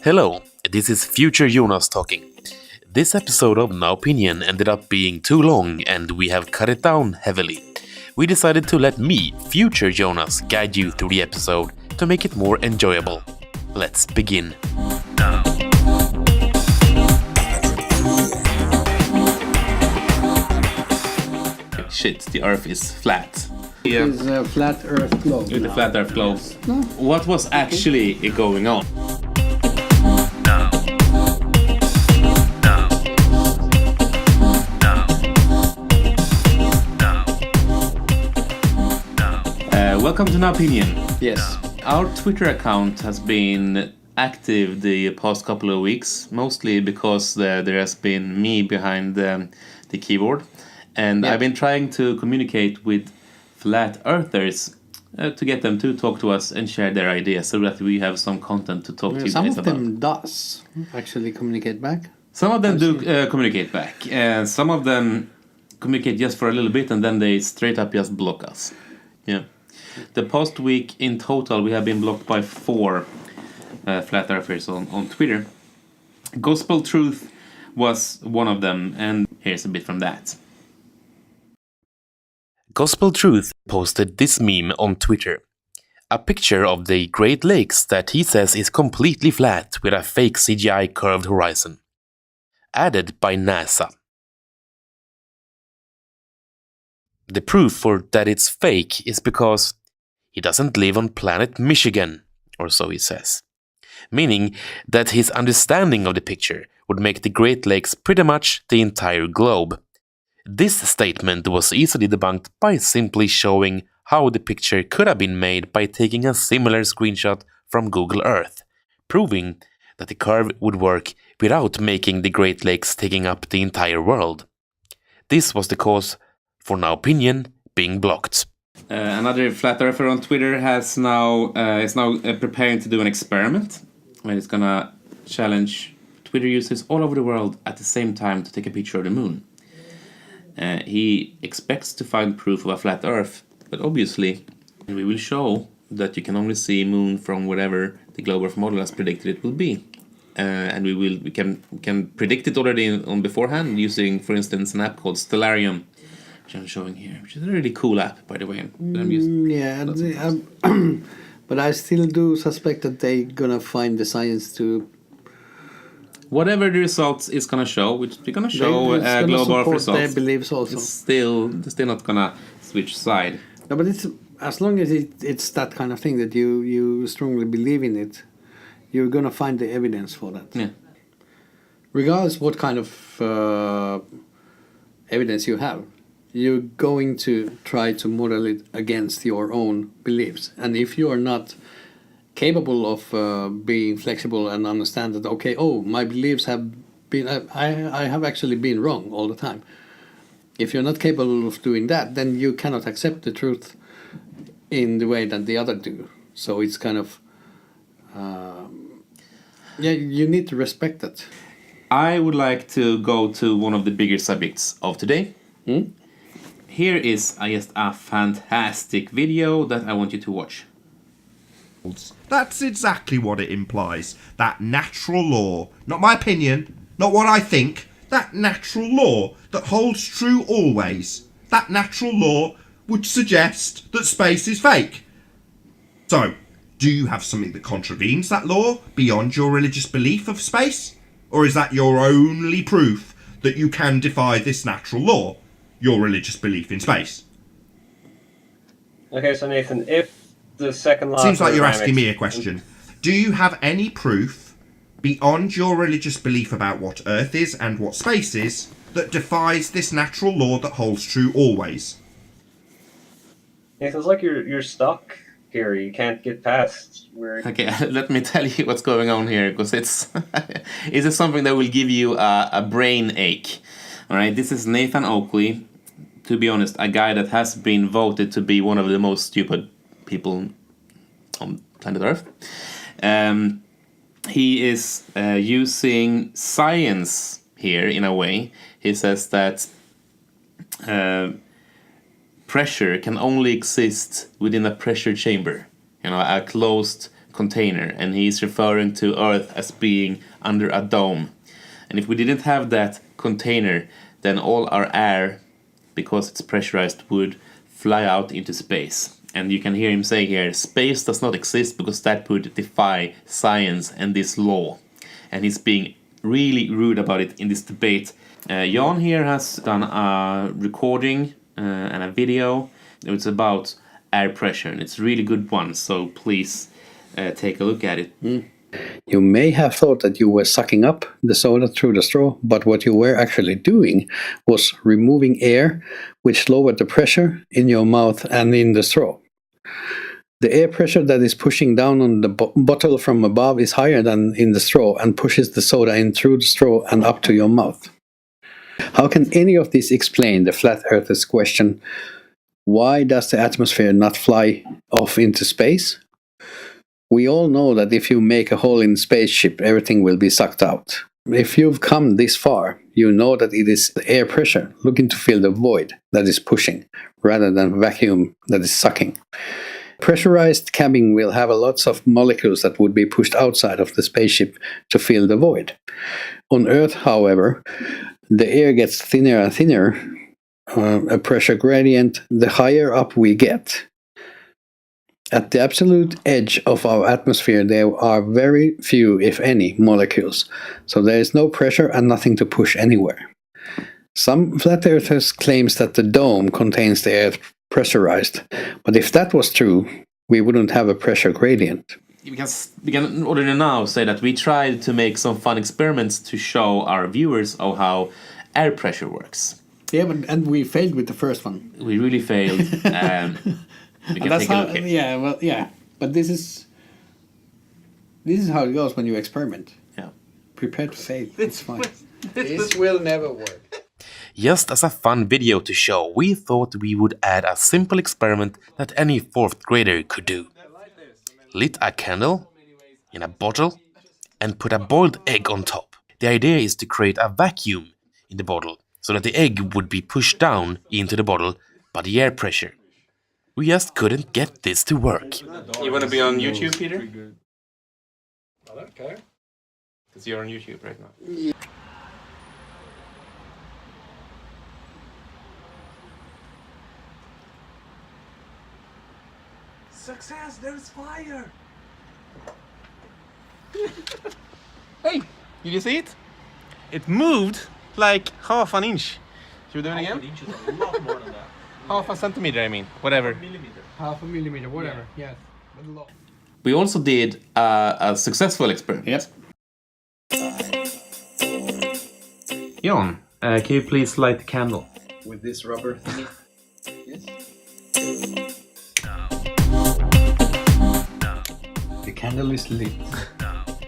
Hello, this is Future Jonas talking. This episode of No Opinion ended up being too long and we have cut it down heavily. We decided to let me, Future Jonas, guide you through the episode to make it more enjoyable. Let's begin. Shit, the Earth is flat. It's a flat Earth globe. With the flat Earth globe. No. What was actually going on? Welcome to No Opinion. Yes. Our Twitter account has been active the past couple of weeks, mostly because there has been me behind the keyboard. And I've been trying to communicate with flat earthers to get them to talk to us and share their ideas so that we have some content to talk to you guys about. Some of them does actually communicate back. Some of them do communicate back. And some of them communicate just for a little bit and then they straight up just block us. Yeah. The past week in total we have been blocked by 4 flat earthers on Twitter. Gospel Truth was one of them, and here's a bit from that. Gospel Truth posted this meme on Twitter. A picture of the Great Lakes that he says is completely flat with a fake CGI curved horizon. Added by NASA. The proof for that it's fake is because he doesn't live on planet Michigan, or so he says. Meaning that his understanding of the picture would make the Great Lakes pretty much the entire globe. This statement was easily debunked by simply showing how the picture could have been made by taking a similar screenshot from Google Earth, proving that the curve would work without making the Great Lakes taking up the entire world. This was the cause for No Opinion being blocked. Another flat earther on Twitter is now preparing to do an experiment where it's gonna challenge Twitter users all over the world at the same time to take a picture of the moon. He expects to find proof of a flat Earth, but obviously we will show that you can only see moon from whatever the global Earth model has predicted it will be, and we can predict it already on beforehand using, for instance, an app called Stellarium, which I'm showing here, which is a really cool app, by the way. But I still do suspect that they're gonna find the science to. Whatever the results is gonna show, which we're gonna show global Earth results. Their beliefs also. They're still not gonna switch side. No, but it's as long as it's that kind of thing that you strongly believe in it, you're gonna find the evidence for that. Yeah. Regardless what kind of evidence you have, you're going to try to model it against your own beliefs, and if you are not capable of being flexible and understand that, okay, my beliefs have been, I have actually been wrong all the time. If you're not capable of doing that, then you cannot accept the truth in the way that the other do. So it's kind of, you need to respect that. I would like to go to one of the bigger subjects of today. Here is just a fantastic video that I want you to watch. That's exactly what it implies. That natural law, not my opinion, not what I think, that natural law that holds true always. That natural law would suggest that space is fake. So, do you have something that contravenes that law beyond your religious belief of space? Or is that your only proof that you can defy this natural law, your religious belief in space? Okay, so Nathan, if the second law seems like you're asking me a question. Do you have any proof beyond your religious belief about what Earth is and what space is that defies this natural law that holds true always? Nathan, it's like you're stuck here. You can't get past where. Okay, let me tell you what's going on here, because it's something that will give you a brain ache. All right, this is Nathan Oakley. To be honest, a guy that has been voted to be one of the most stupid people on planet Earth. He is using science here in a way. He says that pressure can only exist within a pressure chamber. A closed container, and he's referring to Earth as being under a dome. And if we didn't have that container, then all our air, because it's pressurized, would fly out into space. And you can hear him say here, space does not exist because that would defy science and this law. And he's being really rude about it in this debate. Jan here has done a recording and a video. It's about air pressure, and it's a really good one, so please take a look at it. You may have thought that you were sucking up the soda through the straw, but what you were actually doing was removing air, which lowered the pressure in your mouth and in the straw. The air pressure that is pushing down on the bottle from above is higher than in the straw and pushes the soda in through the straw and up to your mouth. How can any of this explain the flat earthers' question, why does the atmosphere not fly off into space? We all know that if you make a hole in a spaceship, everything will be sucked out. If you've come this far, you know that it is the air pressure looking to fill the void that is pushing, rather than vacuum that is sucking. Pressurized cabin will have lots of molecules that would be pushed outside of the spaceship to fill the void. On Earth, however, the air gets thinner and thinner, a pressure gradient, the higher up we get. At the absolute edge of our atmosphere, there are very few, if any, molecules, so there is no pressure and nothing to push anywhere. Some flat earthers claims that the dome contains the air pressurized, but if that was true, we wouldn't have a pressure gradient. We can already now say that we tried to make some fun experiments to show our viewers of how air pressure works. Yeah, and we failed with the first one. We really failed. We can take a look here. Yeah, but this is how it goes when you experiment. Yeah. Prepare to fail. It's fine. This will never work. Just as a fun video to show, we thought we would add a simple experiment that any 4th grader could do. Lit a candle in a bottle and put a boiled egg on top. The idea is to create a vacuum in the bottle so that the egg would be pushed down into the bottle by the air pressure. We just couldn't get this to work. You want to be on YouTube, Peter? I don't care. Because you're on YouTube right now. Success! There's fire! Hey, did you see it? It moved like half an inch. Should we do it again? Half an inch is a lot more than that. Half a centimeter, I mean. Whatever. Millimeter. Half a millimeter, whatever. Yes. But a lot. We also did a successful experiment. Yes. Jan, can you please light the candle? With this rubber thingy. Yes. The candle is lit.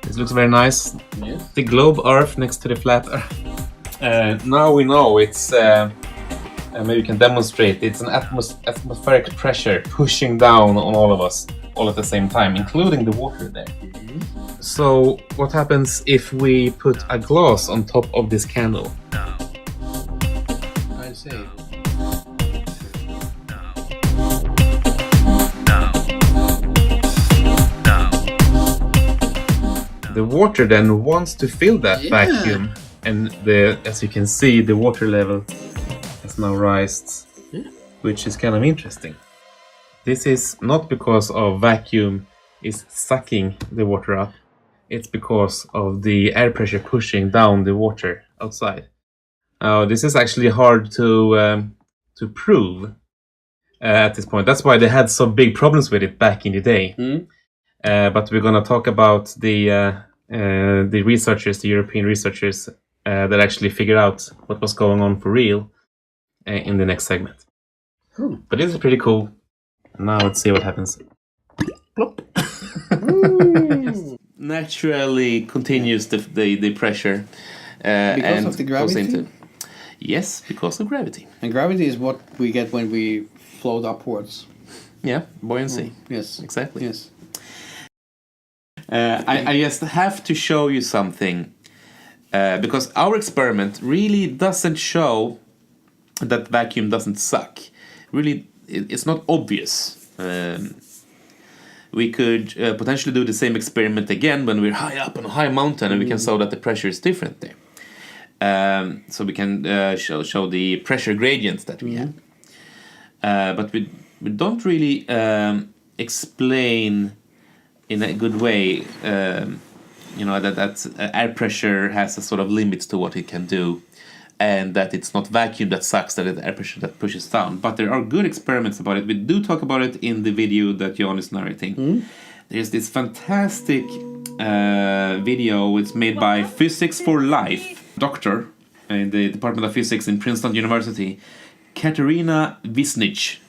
This looks very nice. Yes. The globe Earth next to the flat Earth. Now we know it's, maybe we can demonstrate, it's an atmospheric pressure pushing down on all of us all at the same time, including the water there. Mm-hmm. So what happens if we put a glass on top of this candle? I see. The water then wants to fill that vacuum, and as you can see, the water level has now risen, which is kind of interesting. This is not because of vacuum is sucking the water up, it's because of the air pressure pushing down the water outside. This is actually hard to prove at this point. That's why they had some big problems with it back in the day. But we're going to talk about the researchers, the European researchers that actually figured out what was going on for real in the next segment. But this is pretty cool. Now let's see what happens. Plop. Naturally continues the pressure. Because of the gravity? Yes, because of gravity. And gravity is what we get when we float upwards. Yeah, buoyancy. Yes. Exactly. Yes. I just have to show you something. Because our experiment really doesn't show that vacuum doesn't suck. Really, it's not obvious. we could potentially do the same experiment again when we're high up on a high mountain, and we can show that the pressure is different there. So we can show the pressure gradients that we have. But we don't really explain in a good way, that air pressure has a sort of limits to what it can do, and that it's not vacuum that sucks, that it's air pressure that pushes down. But there are good experiments about it. We do talk about it in the video that Jan is narrating. There's this fantastic video. It's made by Physics for Life doctor in the Department of Physics in Princeton University, Katerina Wisnich.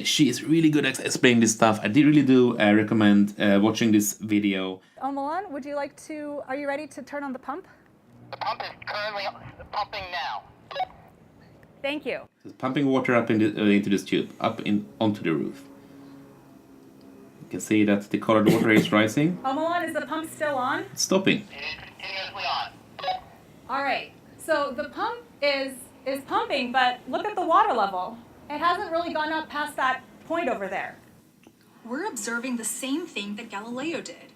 She is really good at explaining this stuff. I really do recommend watching this video. Milan, are you ready to turn on the pump? The pump is currently pumping now. Thank you. It's pumping water up into this tube, onto the roof. You can see that the colored water is rising. Milan, is the pump still on? It's stopping. It is continuously on. All right. So the pump is pumping, but look at the water level. It hasn't really gone up past that point over there. We're observing the same thing that Galileo did.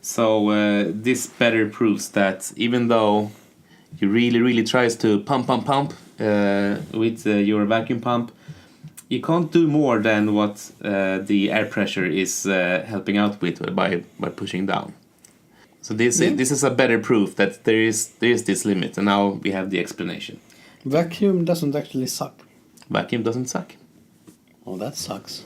So this better proves that even though you really tries to pump with your vacuum pump, you can't do more than what the air pressure is helping out with by pushing down. So this is a better proof that there is this limit, and now we have the explanation. Vacuum doesn't actually suck. Vacuum doesn't suck. Oh, that sucks.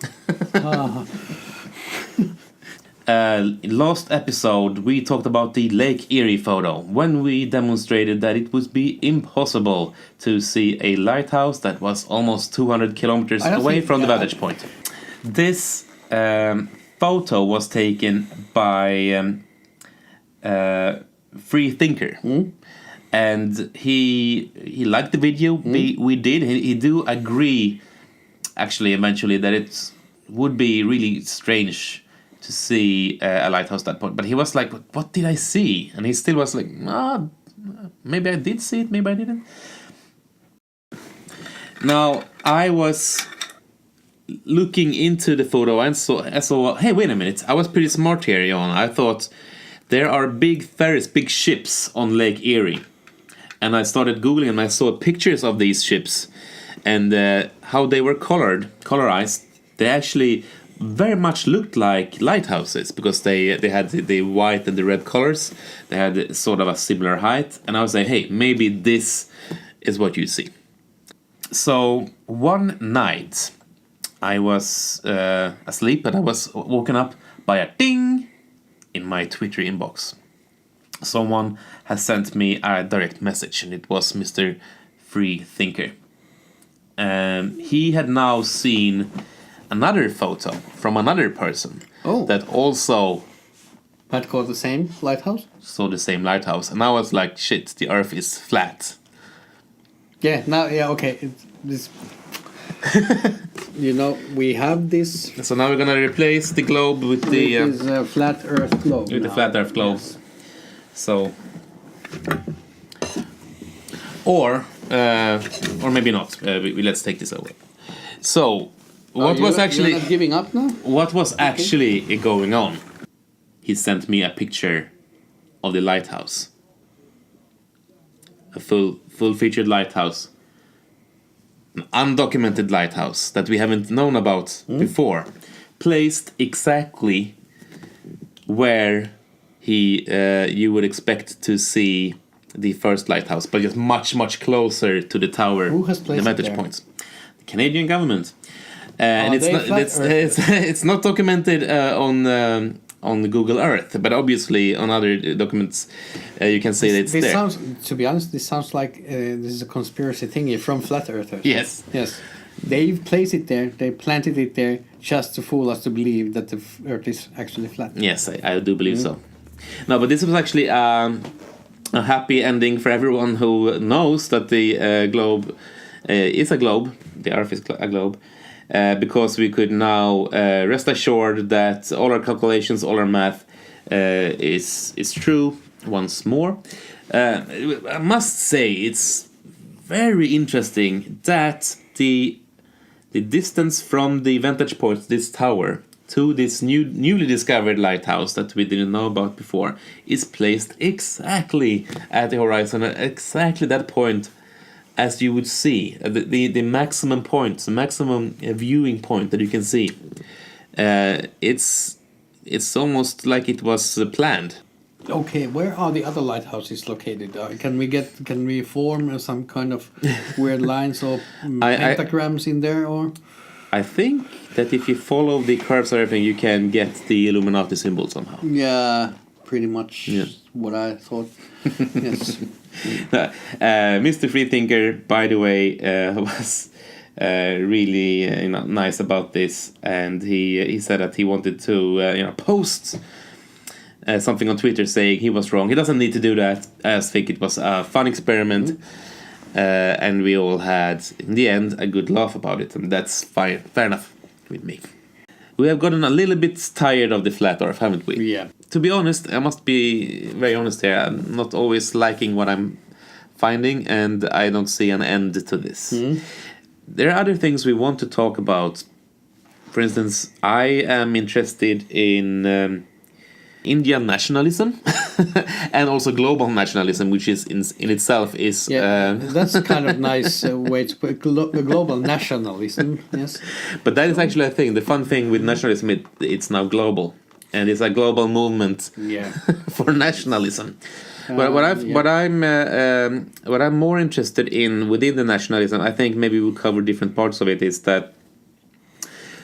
Last episode we talked about the Lake Erie photo, when we demonstrated that it would be impossible to see a lighthouse that was almost 200 kilometers away from the vantage point. This photo was taken by Free Thinker. And he liked the video we did. He do agree, actually, eventually, that it would be really strange to see a lighthouse at that point. But he was like, what did I see? And he still was like, maybe I did see it, maybe I didn't. Now, I was looking into the photo and saw, hey, wait a minute. I was pretty smart here, Jan. I thought there are big ships on Lake Erie. And I started Googling and I saw pictures of these ships and how they were colorized. They actually very much looked like lighthouses because they had the white and the red colors. They had sort of a similar height. And I was like, hey, maybe this is what you see. So one night I was asleep and I was woken up by a ding in my Twitter inbox. Someone has sent me a direct message, and it was Mr. Free Thinker. He had now seen another photo from another person that also had called the same lighthouse. Saw the same lighthouse, and I was like, "Shit, the Earth is flat." Yeah. Now, okay. This, we have this. So now we're gonna replace the globe with the flat Earth globe. With the flat Earth globe. Yes. So, or maybe not. Let's take this away. So, what was actually you're not giving up now? What was actually going on? He sent me a picture of the lighthouse, a full-featured lighthouse, an undocumented lighthouse that we haven't known about before, placed exactly where you would expect to see the first lighthouse, but just much closer to the tower. Who has placed the vantage it there? points? The Canadian government, and it's not documented on Google Earth, but obviously on other documents you can see that it's there. Sounds, to be honest, this sounds like this is a conspiracy thingy from flat earthers. Yes. They placed it there. They planted it there just to fool us to believe that the Earth is actually flat. Yes, I do believe so. No, but this was actually a happy ending for everyone who knows that the globe is a globe. The Earth is a globe. Because we could now rest assured that all our calculations, all our math is true once more. I must say it's very interesting that the distance from the vantage point, this tower, to this newly discovered lighthouse that we didn't know about before is placed exactly at the horizon, at exactly that point as you would see, the maximum point, the maximum viewing point that you can see. It's almost like it was planned. Okay, where are the other lighthouses located? Can we form some kind of weird lines or pentagrams in there, or? I think that if you follow the curves and everything, you can get the Illuminati symbol somehow. Yeah, pretty much what I thought. Yes. Mr. Freethinker, by the way, was really nice about this, and he said that he wanted to post something on Twitter saying he was wrong. He doesn't need to do that. I just think it was a fun experiment, and we all had, in the end, a good laugh about it, and that's fine, fair enough with me. We have gotten a little bit tired of the flat Earth, haven't we? Yeah. To be honest, I must be very honest here. I'm not always liking what I'm finding, and I don't see an end to this. There are other things we want to talk about. For instance, I am interested in Indian nationalism and also global nationalism, which is in itself is that's a kind of nice way to put global nationalism. Yes, but that is actually a thing. The fun thing with nationalism, it's now global, and it's a global movement for nationalism. But what I'm more interested in within the nationalism, I think maybe we'll cover different parts of it, is that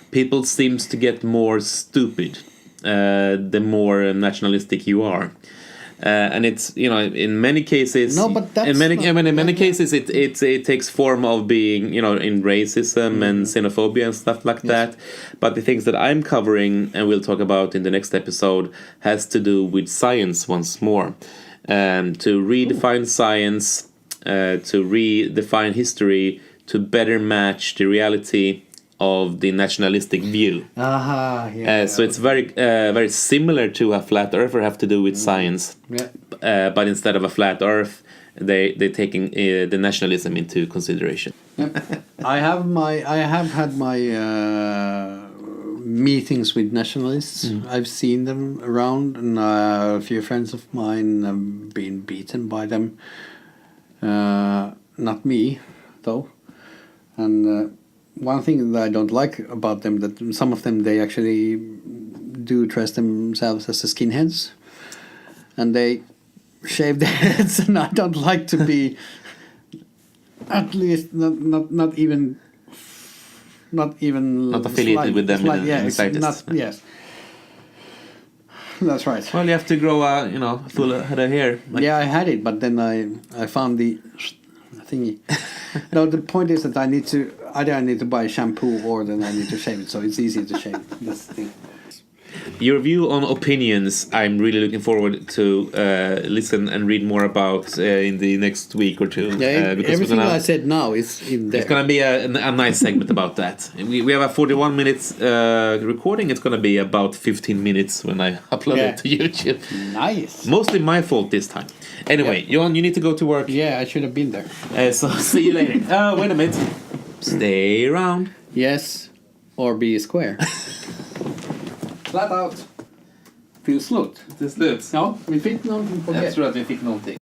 people seems to get more stupid the more nationalistic you are, and it's in many cases. No, but that's in many cases it takes form of being in racism and xenophobia and stuff like that. But the things that I'm covering and we'll talk about in the next episode has to do with science once more, to redefine science, to redefine history to better match the reality of the nationalistic view. So it's very similar to a flat earther have to do with science. But instead of a flat earth, they're taking the nationalism into consideration. I have had my meetings with nationalists. I've seen them around, and a few friends of mine have been beaten by them. Not me, though. And one thing that I don't like about them, that some of them, they actually do dress themselves as the skinheads, and they shave their heads, and I don't like to be, at least not even affiliated with them in the slightest. Yes, that's right. Well, you have to grow a full head of hair. I had it, but then I found the thingy. No, the point is that I need to buy shampoo, or then I need to shave it, so it's easy to shave. That's the thing. Your view on opinions, I'm really looking forward to listen and read more about in the next week or two. Because everything I said now is in there. It's going to be a nice segment about that. We have a 41 minutes recording. It's going to be about 15 minutes when I upload it to YouTube. Nice. Mostly my fault this time. Anyway, Johan, you need to go to work. Yeah, I should have been there. So see you later. Wait a minute. Stay around. Yes, or be square. Flat out. Till slut. Till slut. Ja, vi fick någonting på det. Jag tror att vi fick någonting.